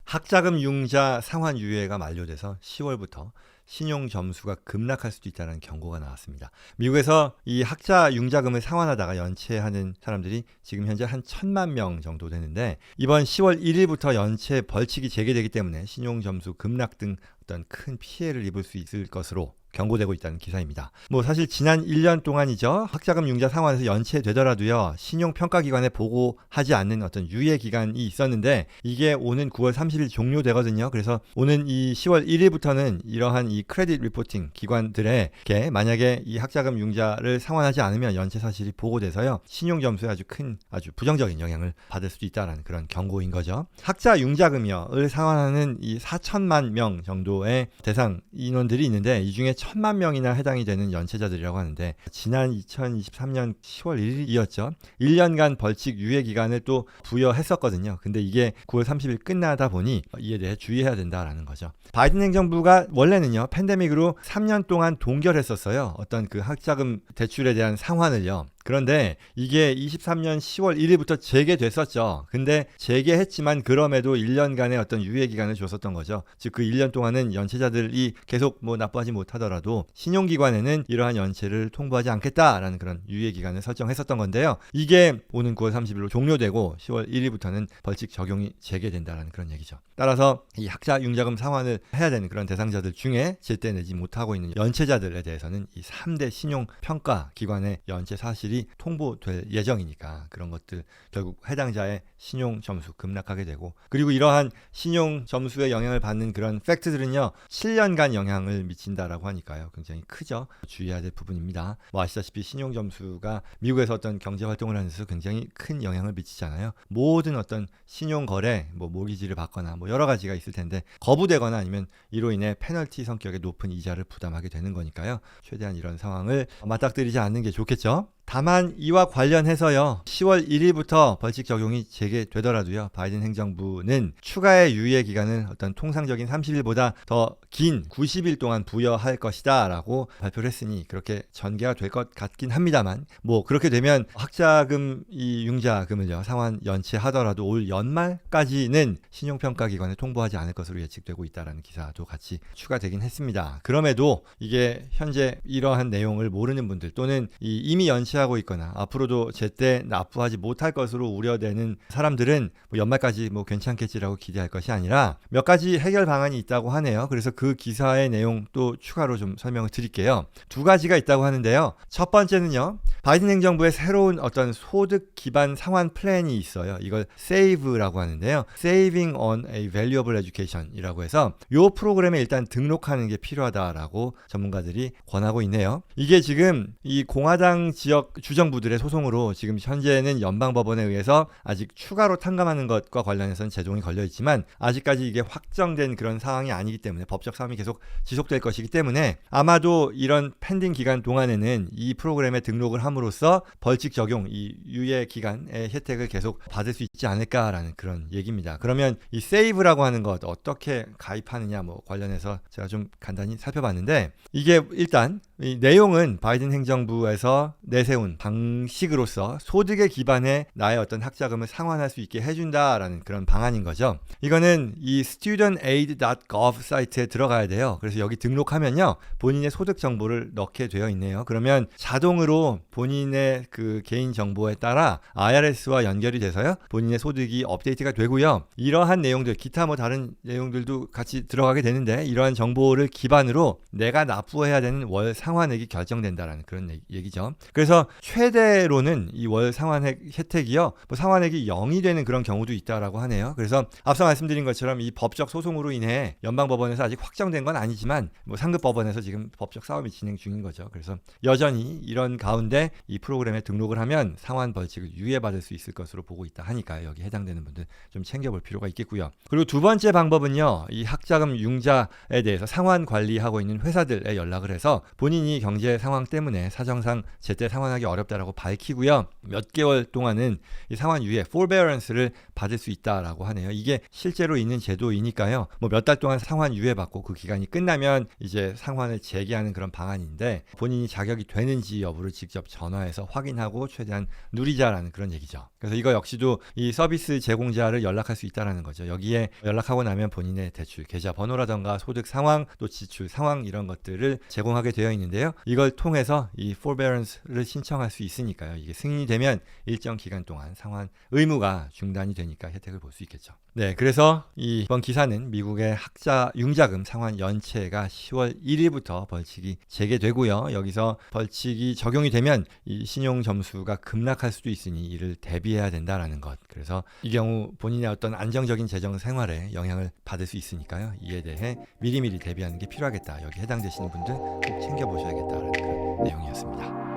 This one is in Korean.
학자금 융자 상환 유예가 만료돼서 10월부터 신용 점수가 급락할 수도 있다는 경고가 나왔습니다. 미국에서 이 학자 융자금을 상환하다가 연체하는 사람들이 지금 현재 한 1,000만 명 정도 되는데, 이번 10월 1일부터 연체 벌칙이 재개되기 때문에 신용 점수 급락 등 어떤 큰 피해를 입을 수 있을 것으로 경고되고 있다는 기사입니다. 사실 지난 1년 동안이죠. 학자금 융자 상환에서 연체되더라도요, 신용평가기관에 보고하지 않는 어떤 유예 기간이 있었는데 이게 오는 9월 30일 종료되거든요. 그래서 오는 이 10월 1일부터는 이러한 이 크레딧 리포팅 기관들에게 만약에 이 학자금 융자를 상환하지 않으면 연체 사실이 보고돼서요, 신용 점수에 아주 부정적인 영향을 받을 수도 있다는 그런 경고인 거죠. 학자 융자금을 상환하는 이 4천만 명 정도의 대상 인원들이 있는데 이 중에 1,000만 명이나 해당이 되는 연체자들이라고 하는데, 지난 2023년 10월 1일이었죠. 1년간 벌칙 유예 기간을 또 부여했었거든요. 근데 이게 9월 30일 끝나다 보니 이에 대해 주의해야 된다라는 거죠. 바이든 행정부가 원래는요, 팬데믹으로 3년 동안 동결했었어요. 어떤 그 학자금 대출에 대한 상환을요. 그런데 이게 23년 10월 1일부터 재개됐었죠. 근데 재개했지만 그럼에도 1년간의 어떤 유예 기간을 줬었던 거죠. 즉 그 1년 동안은 연체자들이 계속 납부하지 못하더라도 신용기관에는 이러한 연체를 통보하지 않겠다라는 그런 유예 기간을 설정했었던 건데요. 이게 오는 9월 30일로 종료되고 10월 1일부터는 벌칙 적용이 재개된다라는 그런 얘기죠. 따라서 이 학자 융자금 상환을 해야 되는 그런 대상자들 중에 제때 내지 못하고 있는 연체자들에 대해서는 이 3대 신용평가 기관의 연체 사실이 통보될 예정이니까 그런 것들 결국 해당자의 신용 점수 급락하게 되고, 그리고 이러한 신용 점수에 영향을 받는 그런 팩트들은요 7년간 영향을 미친다라고 하니까요 굉장히 크죠. 주의해야 될 부분입니다. 아시다시피 신용 점수가 미국에서 어떤 경제 활동을 하는 데서 굉장히 큰 영향을 미치잖아요. 모든 어떤 신용 거래, 모기지를 받거나 여러 가지가 있을 텐데 거부되거나 아니면 이로 인해 페널티 성격의 높은 이자를 부담하게 되는 거니까요. 최대한 이런 상황을 맞닥뜨리지 않는 게 좋겠죠. 다만 이와 관련해서요 10월 1일부터 벌칙 적용이 재개되더라도요 바이든 행정부는 추가의 유예 기간을 어떤 통상적인 30일보다 더 긴 90일 동안 부여할 것이다 라고 발표를 했으니 그렇게 전개가 될 것 같긴 합니다만, 그렇게 되면 학자금 이 융자금을요 상환 연체하더라도 올 연말까지는 신용평가기관에 통보하지 않을 것으로 예측되고 있다는 기사도 같이 추가되긴 했습니다. 그럼에도 이게 현재 이러한 내용을 모르는 분들 또는 이미 연체하고 있거나 앞으로도 제때 납부하지 못할 것으로 우려되는 사람들은 연말까지 괜찮겠지라고 기대할 것이 아니라 몇 가지 해결 방안이 있다고 하네요. 그래서 그 기사의 내용 또 추가로 좀 설명을 드릴게요. 두 가지가 있다고 하는데요. 첫 번째는요, 바이든 행정부의 새로운 어떤 소득 기반 상환 플랜이 있어요. 이걸 SAVE라고 하는데요. Saving on a Valuable Education이라고 해서 이 프로그램에 일단 등록하는 게 필요하다라고 전문가들이 권하고 있네요. 이게 지금 이 공화당 지역 주정부들의 소송으로 지금 현재는 연방법원에 의해서 아직 추가로 탕감하는 것과 관련해서는 제동이 걸려 있지만 아직까지 이게 확정된 그런 상황이 아니기 때문에 법적 싸움이 계속 지속될 것이기 때문에 아마도 이런 펜딩 기간 동안에는 이 프로그램에 등록을 함으로써 벌칙 적용, 이 유예 기간의 혜택을 계속 받을 수 있지 않을까라는 그런 얘기입니다. 그러면 이 세이브라고 하는 것 어떻게 가입하느냐 관련해서 제가 좀 간단히 살펴봤는데, 이게 일단 이 내용은 바이든 행정부에서 내세운 방식으로서 소득에 기반해 나의 어떤 학자금을 상환할 수 있게 해준다라는 그런 방안인 거죠. 이거는 이 studentaid.gov 사이트에 들어가야 돼요. 그래서 여기 등록하면요 본인의 소득 정보를 넣게 되어 있네요. 그러면 자동으로 본인의 그 개인 정보에 따라 IRS와 연결이 돼서요 본인의 소득이 업데이트가 되고요, 이러한 내용들 기타 다른 내용들도 같이 들어가게 되는데 이러한 정보를 기반으로 내가 납부해야 되는 월 상환액이 결정된다라는 그런 얘기죠. 그래서 최대로는 이 월 상환액 혜택이요 상환액이 0이 되는 그런 경우도 있다라고 하네요. 그래서 앞서 말씀드린 것처럼 이 법적 소송으로 인해 연방법원에서 아직 확정된 건 아니지만 상급 법원에서 지금 법적 싸움이 진행 중인 거죠. 그래서 여전히 이런 가운데 이 프로그램에 등록을 하면 상환 벌칙을 유예받을 수 있을 것으로 보고 있다 하니까요. 여기 해당되는 분들 좀 챙겨볼 필요가 있겠고요. 그리고 두 번째 방법은요, 이 학자금 융자에 대해서 상환 관리하고 있는 회사들에 연락을 해서 본인이 본인이 경제 상황 때문에 사정상 제때 상환하기 어렵다라고 밝히고요. 몇 개월 동안은 이 상환 유예 forbearance를 받을 수 있다라고 하네요. 이게 실제로 있는 제도이니까요. 뭐 몇 달 동안 상환 유예 받고 그 기간이 끝나면 이제 상환을 재개하는 그런 방안인데 본인이 자격이 되는지 여부를 직접 전화해서 확인하고 최대한 누리자라는 그런 얘기죠. 그래서 이거 역시도 이 서비스 제공자를 연락할 수 있다라는 거죠. 여기에 연락하고 나면 본인의 대출 계좌 번호라던가 소득 상황 또 지출 상황 이런 것들을 제공하게 되어 있는데요. 이걸 통해서 이 forbearance를 신청할 수 있으니까요. 이게 승인이 되면 일정 기간 동안 상환 의무가 중단이 되니까 혜택을 볼 수 있겠죠. 네, 그래서 이번 기사는 미국의 학자 융자금 상환 연체가 10월 1일부터 벌칙이 재개되고요. 여기서 벌칙이 적용이 되면 이 신용 점수가 급락할 수도 있으니 이를 대비해야 된다라는 것. 그래서 이 경우 본인의 어떤 안정적인 재정 생활에 영향을 받을 수 있으니까요. 이에 대해 미리미리 대비하는 게 필요하겠다. 여기 해당되시는 분들 꼭 챙겨보셔야겠다라는 그런 내용이었습니다.